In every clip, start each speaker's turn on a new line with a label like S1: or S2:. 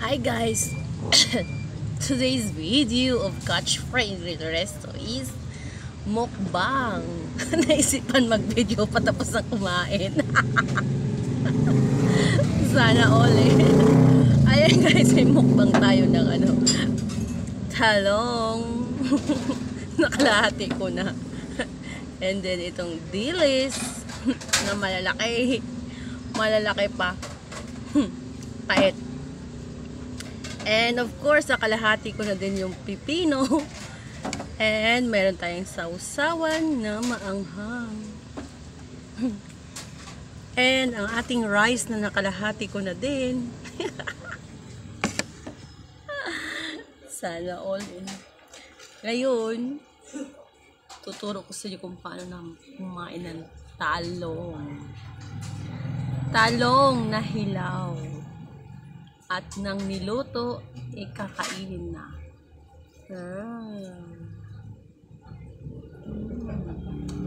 S1: Hi guys! Today's video of Catch Friendly Resto is mukbang. Naisipan mag-video patapos ng kumain. Sana all eh. Ayan guys, may mukbang tayo ng talong. Nakalahati ko na. And then itong dilis na malalaki. Malalaki pa. Pait. And of course, nakalahati ko na din yung pipino. And meron tayong sausawan na maanghang. And ang ating rice na nakalahati ko na din. Sana all in. Ngayon, tuturo ko sa inyo kung paano na kumain ng talong. Talong na hilaw. At nang niluto, ikakainin na.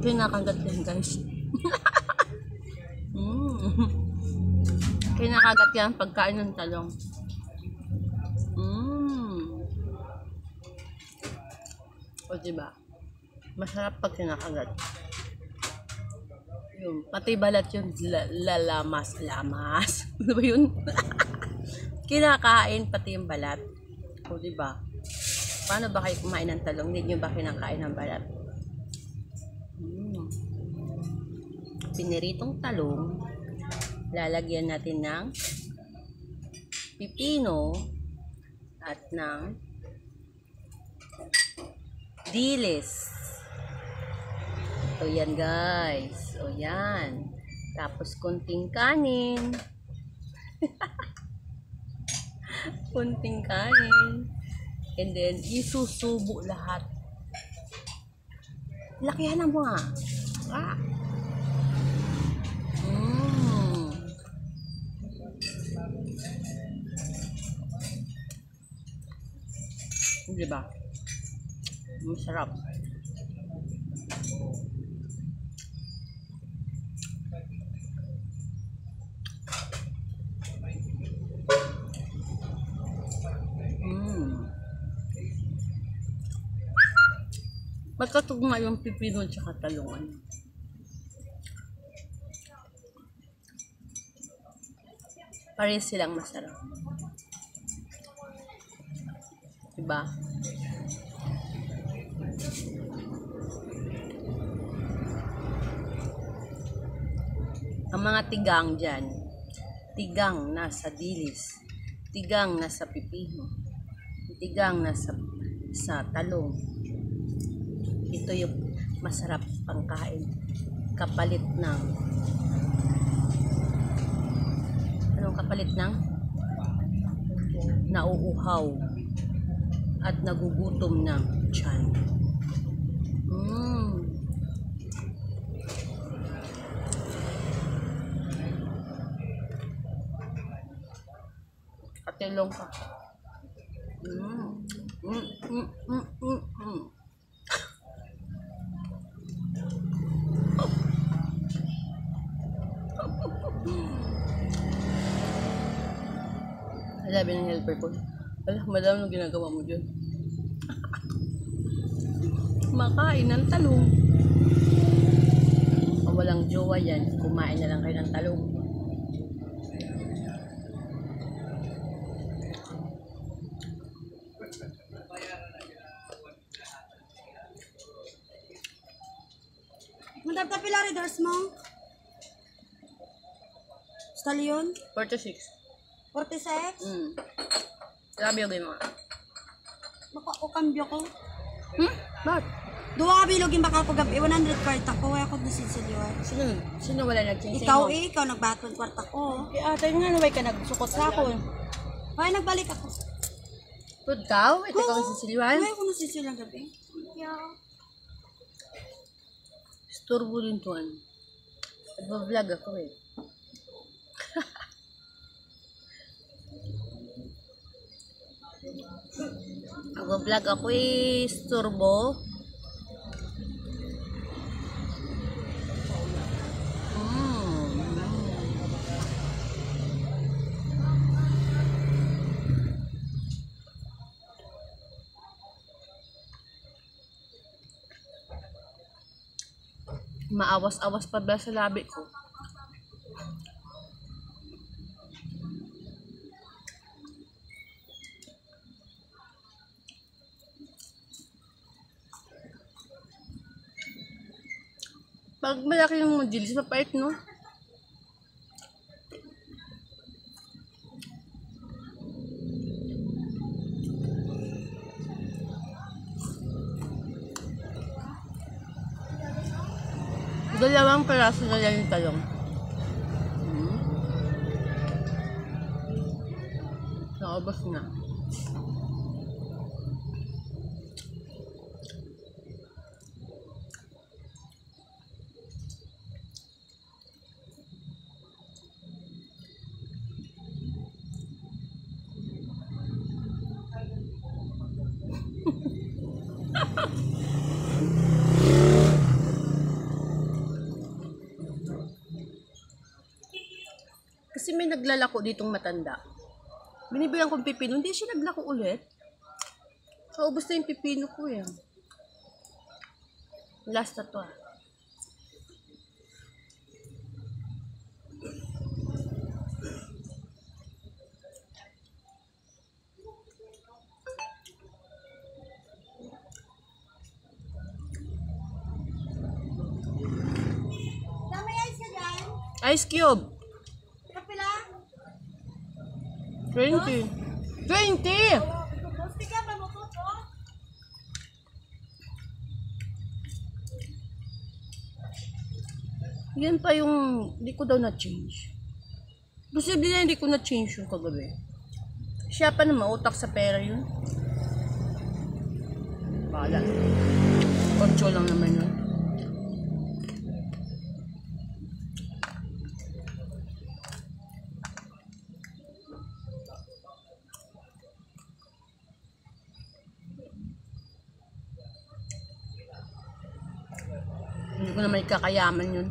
S1: Kinakagat yan guys. Kinakagat yan pagkain ng talong. O diba? Masarap pag kinakagat. Yung, pati balat yun, lamas. Ano ba yun? Kinakain pati yung balat. O diba? Paano ba kayo kumain ng talong? Hindi nyo ba kinakain ng balat? Piniritong talong. Lalagyan natin ng pipino at ng dilis. O yan guys. O yan. Tapos kunting kanin. Kunting kanin. And then, isusubo lahat. Lakihan na mo nga. Diba? Masarap. Magkatugma yung pipino at saka talungan. Parehas silang masarap. Diba? Ang mga tigang dyan, tigang nasa dilis, tigang nasa pipino, tigang nasa talong. Ito yung masarap pangkain. Kapalit ng anong kapalit ng nauuhaw at nagugutom ng tiyan. Katilong ka. Sabi ng helper ko, wala, madam, anong ginagawa mo dyan? Makain ng talong. Kung walang jowa yan, kumain na lang kayo ng talong.
S2: Madam, tapilari dars mo? Stallion?
S1: 46.
S2: 46?
S1: Grabe yung game mo.
S2: Makakukambyo ko.
S1: Bakit?
S2: Duwa ka bilog yung baka ko gabi. 100 kwarta ko. Kaya ko nasisilyon.
S1: Sino wala nag-change
S2: Ikaw ikaw nagbatod kwarta ko.
S1: Ate nga, naway ka nagsukot sa ako.
S2: Ay, nagbalik ako.
S1: Good ka? Ito ka masisiliwan?
S2: Ay, ako nasisilyon gabi. Yeah.
S1: Storbo din tuwan. Nagpa-vlog ako eh. Nagpa-vlog ako eh. Storbo. Maawas-awas pa ba sa labi ko? Pag malaki yung madilis, mapait, no? Dalawang peraso na lang yung talong. Naubos na. Kasi may naglalako ditong matanda. Binibilang kong pipino, hindi siya naglako ulit. Kaubos na yung pipino ko eh. Last na to ah. Ice cube. 20. 20! Yan pa yung hindi ko daw na-change. Posible na hindi ko na-change yung kagabi. Siya pa na mautak sa pera yun. Bala. 8 lang naman yun. Hindi ko na may kakayaman yun.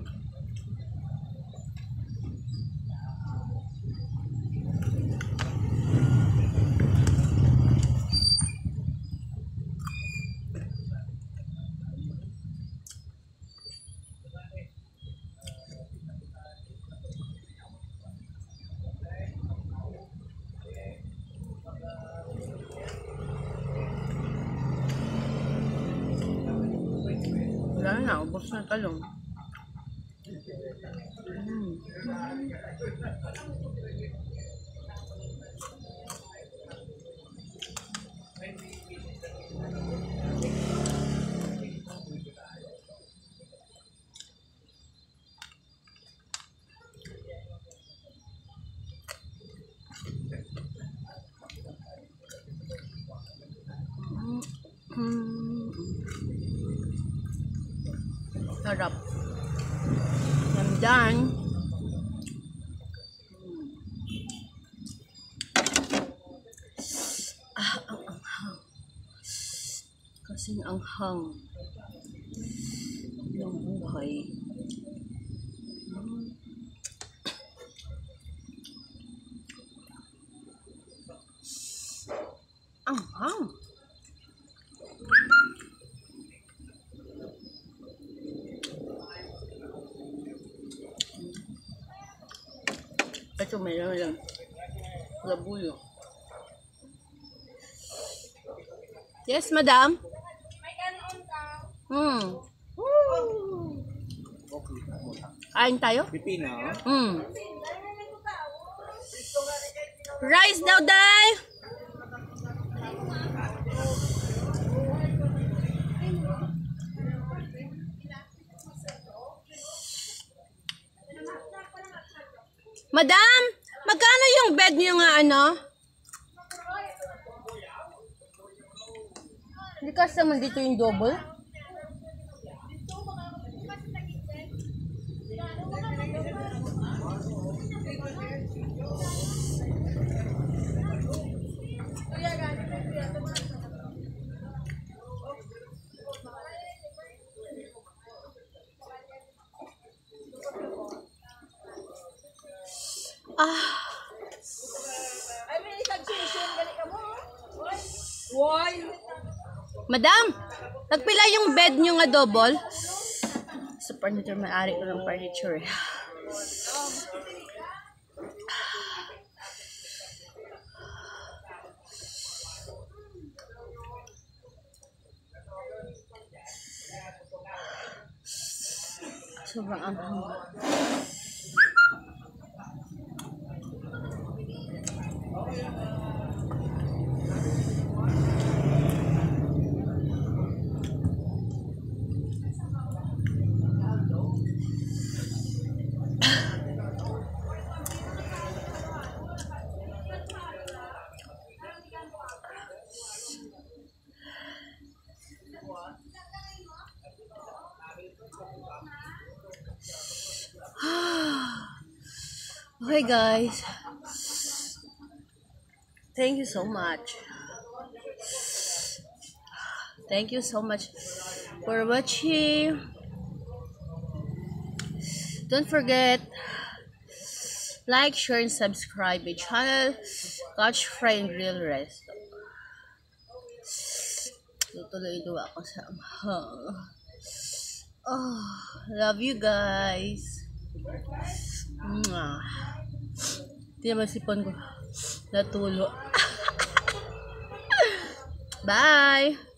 S1: Wala na, ubos na talong. Sarap. I'm done. Ang anghang. Kasing anghang ng buhay. Anghang. Ito may lang labuyo. Yes, madam. Kain tayo?
S3: Pipino.
S1: Rice daw, day. Madam, magkano yung bed niyo nga ano? Hindi kasi naman dito yung double. Madam, nagpila yung bed nyo nga double? Sa furniture, may-ari ko ng furniture. Sobrang anghang. Okay guys, thank you so much. Thank you so much for watching. Don't forget, like, share, and subscribe my channel, Catch Fry and Grill Resto. Tutuloy-tuloy ako sa oh, love you guys. Hindi naman sipon ko natulo. Bye!